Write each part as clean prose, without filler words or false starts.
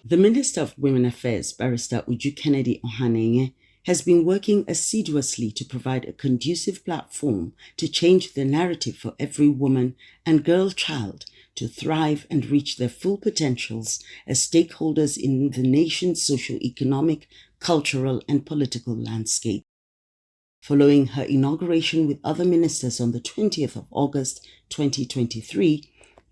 The Minister of Women Affairs, Barrister Uju Kennedy Ohanenye, has been working assiduously to provide a conducive platform to change the narrative for every woman and girl child to thrive and reach their full potentials as stakeholders in the nation's socio-economic, cultural and political landscape. Following her inauguration with other ministers on the 20th of August 2023,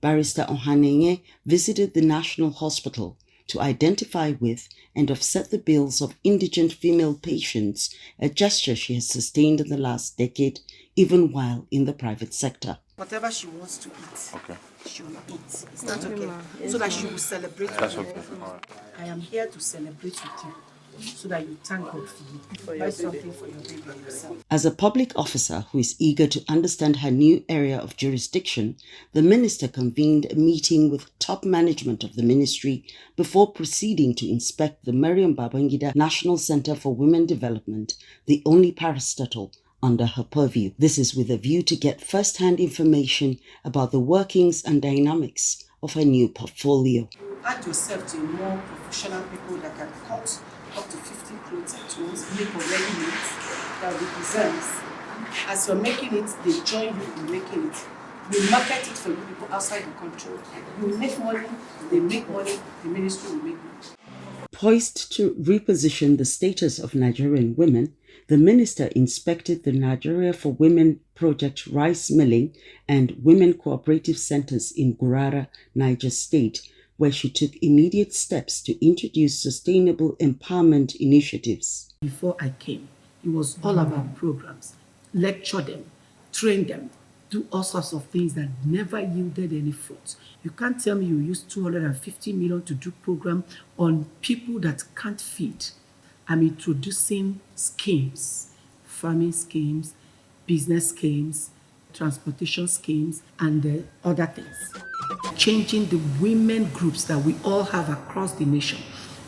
Barrister Ohanenye visited the National Hospital to identify with and offset the bills of indigent female patients, a gesture she has sustained in the last decade, even while in the private sector. Whatever she wants to eat, okay, she will eat. Is that okay? So that she will celebrate with you. I am here to celebrate with you, so that you thank God for me. Buy something for your baby and yourself. As a public officer who is eager to understand her new area of jurisdiction, the minister convened a meeting with top management of the ministry before proceeding to inspect the Mariam Babangida National Center for Women Development, the only parastatal under her purview. This is with a view to get first-hand information about the workings and dynamics of her new portfolio. Add yourself to more professional people that can cut up to 50 clothes at once, make already made that will be designs. As you're making it, they join you in making it. We market it for you people outside the country. You make money, they make money, the ministry will make money. Poised to reposition the status of Nigerian women, the minister inspected the Nigeria for Women Project rice milling and women cooperative centers in Gurara, Niger State, where she took immediate steps to introduce sustainable empowerment initiatives. Before I came, it was all about programs, lecture them, train them, do all sorts of things that never yielded any fruit. You can't tell me you used 250 million to do program on people that can't feed. I'm introducing schemes, farming schemes, business schemes, transportation schemes, and other things. Changing the women groups that we all have across the nation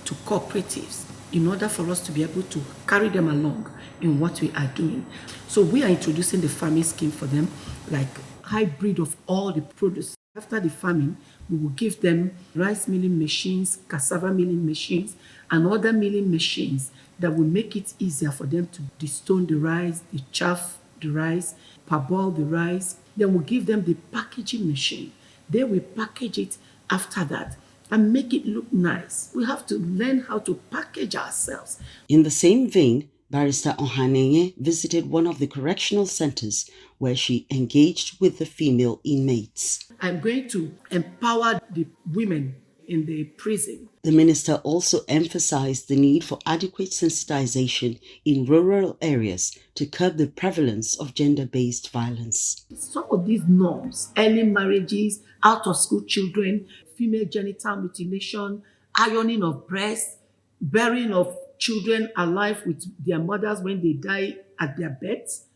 to cooperatives in order for us to be able to carry them along in what we are doing. So we are introducing the farming scheme for them, like hybrid of all the produce. After the farming, we will give them rice milling machines, cassava milling machines, and other milling machines that will make it easier for them to destone the rice, the chaff the rice, parboil the rice. Then we'll give them the packaging machine. They will package it after that and make it look nice. We have to learn how to package ourselves. In the same vein, Barrister Ohanenye visited one of the correctional centers where she engaged with the female inmates. I'm going to empower the women in the prison. The minister also emphasized the need for adequate sensitization in rural areas to curb the prevalence of gender-based violence. Some of these norms, early marriages, out-of-school children, female genital mutilation, ironing of breasts, burying of children alive with their mothers when they die at their beds,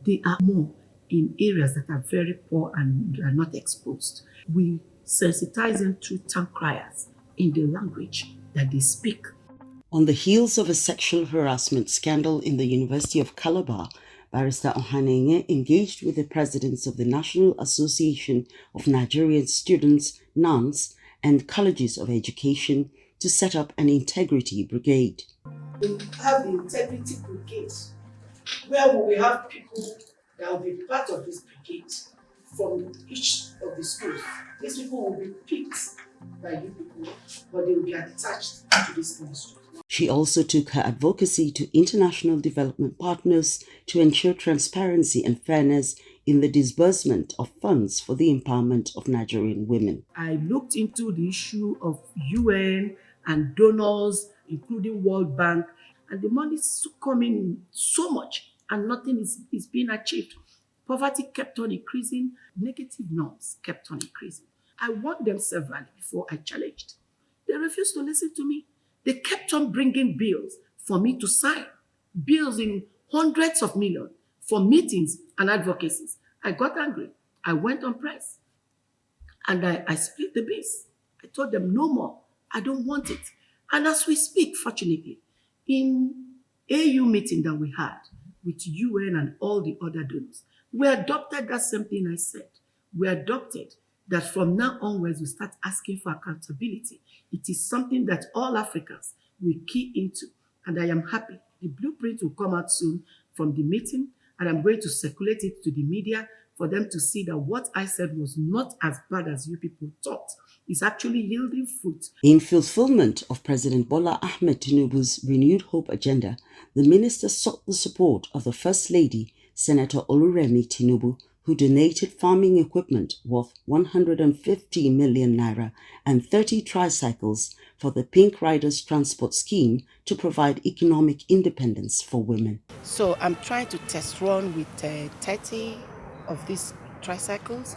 they are more in areas that are very poor and are not exposed. We sensitize them through town criers in the language that they speak. On the heels of a sexual harassment scandal in the University of Calabar, Barrister Ohanenye engaged with the presidents of the National Association of Nigerian Students, NANS, and Colleges of Education to set up an integrity brigade. We have the integrity brigade, where we will have people that will be part of this brigade from each of the schools. These people will be picked by you people, but they will be attached to this ministry. She also took her advocacy to international development partners to ensure transparency and fairness in the disbursement of funds for the empowerment of Nigerian women. I looked into the issue of UN and donors, including World Bank, and the money is coming in so much and nothing is being achieved. Poverty kept on increasing, negative norms kept on increasing. I warned them severally before I challenged. They refused to listen to me. They kept on bringing bills for me to sign, bills in hundreds of millions for meetings and advocacies. I got angry. I went on press and I split the bills. I told them no more. I don't want it. And as we speak, fortunately, in AU meeting that we had with UN and all the other donors, we adopted that same thing I said. We adopted that from now onwards we start asking for accountability. It is something that all Africans will key into, and I am happy. The blueprint will come out soon from the meeting, and I'm going to circulate it to the media for them to see that what I said was not as bad as you people thought. It's actually yielding fruit. In fulfillment of President Bola Ahmed Tinubu's renewed hope agenda, the minister sought the support of the First Lady, Senator Oluremi Tinubu, who donated farming equipment worth 150 million naira and 30 tricycles for the Pink Riders Transport Scheme to provide economic independence for women. So I'm trying to test run with 30 of these tricycles.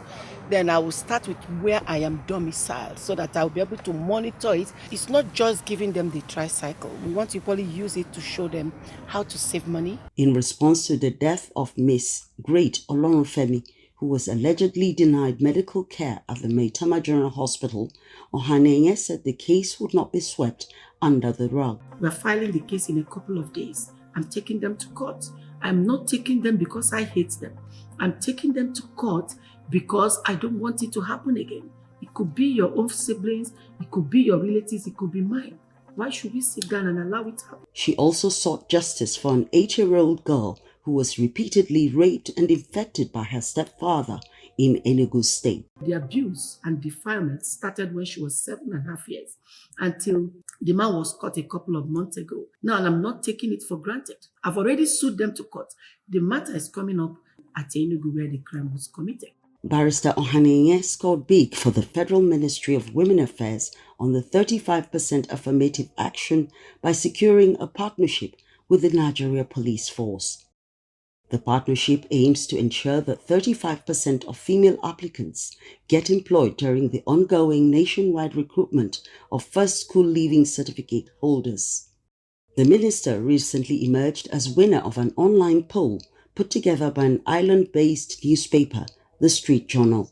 Then I will start with where I am domiciled so that I'll be able to monitor it. It's not just giving them the tricycle. We want to probably use it to show them how to save money. In response to the death of Miss Great Olorunfemi, who was allegedly denied medical care at the Maitama General Hospital, Ohanenye said the case would not be swept under the rug. We're filing the case in a couple of days. I'm taking them to court. I'm not taking them because I hate them. I'm taking them to court because I don't want it to happen again. It could be your own siblings, it could be your relatives, it could be mine. Why should we sit down and allow it to happen? She also sought justice for an 8-year-old girl who was repeatedly raped and infected by her stepfather in Enugu State. The abuse and defilement started when she was 7.5 years until the man was caught a couple of months ago. Now, and I'm not taking it for granted. I've already sued them to court. The matter is coming up at Enugu where the crime was committed. Barrister Ohanenye scored big for the Federal Ministry of Women Affairs on the 35% affirmative action by securing a partnership with the Nigeria Police Force. The partnership aims to ensure that 35% of female applicants get employed during the ongoing nationwide recruitment of first school leaving certificate holders. The minister recently emerged as winner of an online poll put together by an island-based newspaper, The Street Journal.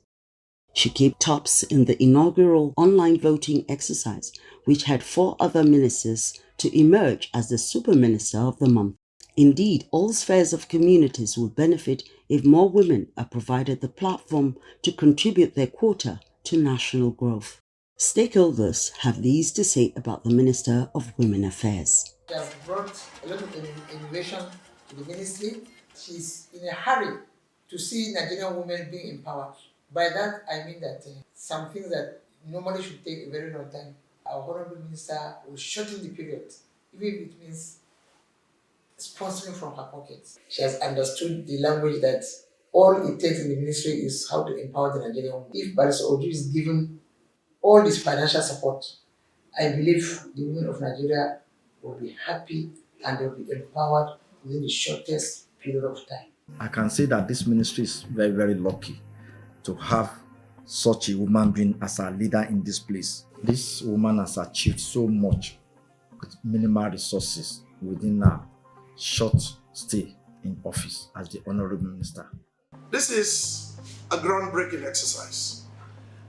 She came tops in the inaugural online voting exercise, which had 4 other ministers to emerge as the Super Minister of the Month. Indeed, all spheres of communities will benefit if more women are provided the platform to contribute their quota to national growth. Stakeholders have these to say about the Minister of Women Affairs. She has brought a lot of innovation to the ministry. She's in a hurry to see Nigerian women being empowered. By that, I mean that some things that normally should take a very long time, our Honorable Minister will shorten the period, even if it means sponsoring from her pockets. She has understood the language that all it takes in the ministry is how to empower the Nigerian woman. If Barrister Uju is given all this financial support, I believe the women of Nigeria will be happy and they will be empowered within the shortest period of time. I can say that this ministry is very, very lucky to have such a woman being as a leader in this place. This woman has achieved so much with minimal resources within a short stay in office as the Honorable Minister. This is a groundbreaking exercise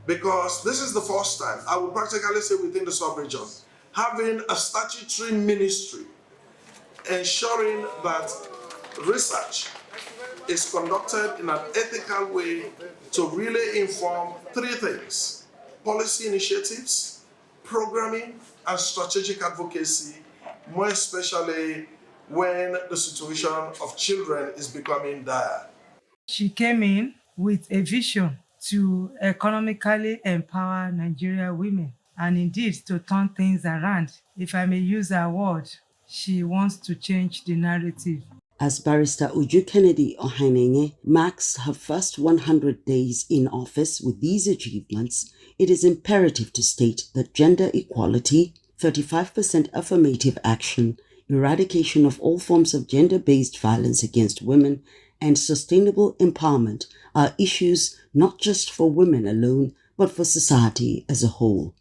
because this is the first time, I would practically say within the sub-region, having a statutory ministry ensuring that research is conducted in an ethical way to really inform 3 things: policy initiatives, programming, and strategic advocacy, more especially when the situation of children is becoming dire. She came in with a vision to economically empower Nigerian women and indeed to turn things around. If I may use her word, she wants to change the narrative. As Barrister Uju Kennedy Ohanenye marks her first 100 days in office with these achievements, it is imperative to state that gender equality, 35% affirmative action, eradication of all forms of gender-based violence against women, and sustainable empowerment are issues not just for women alone, but for society as a whole.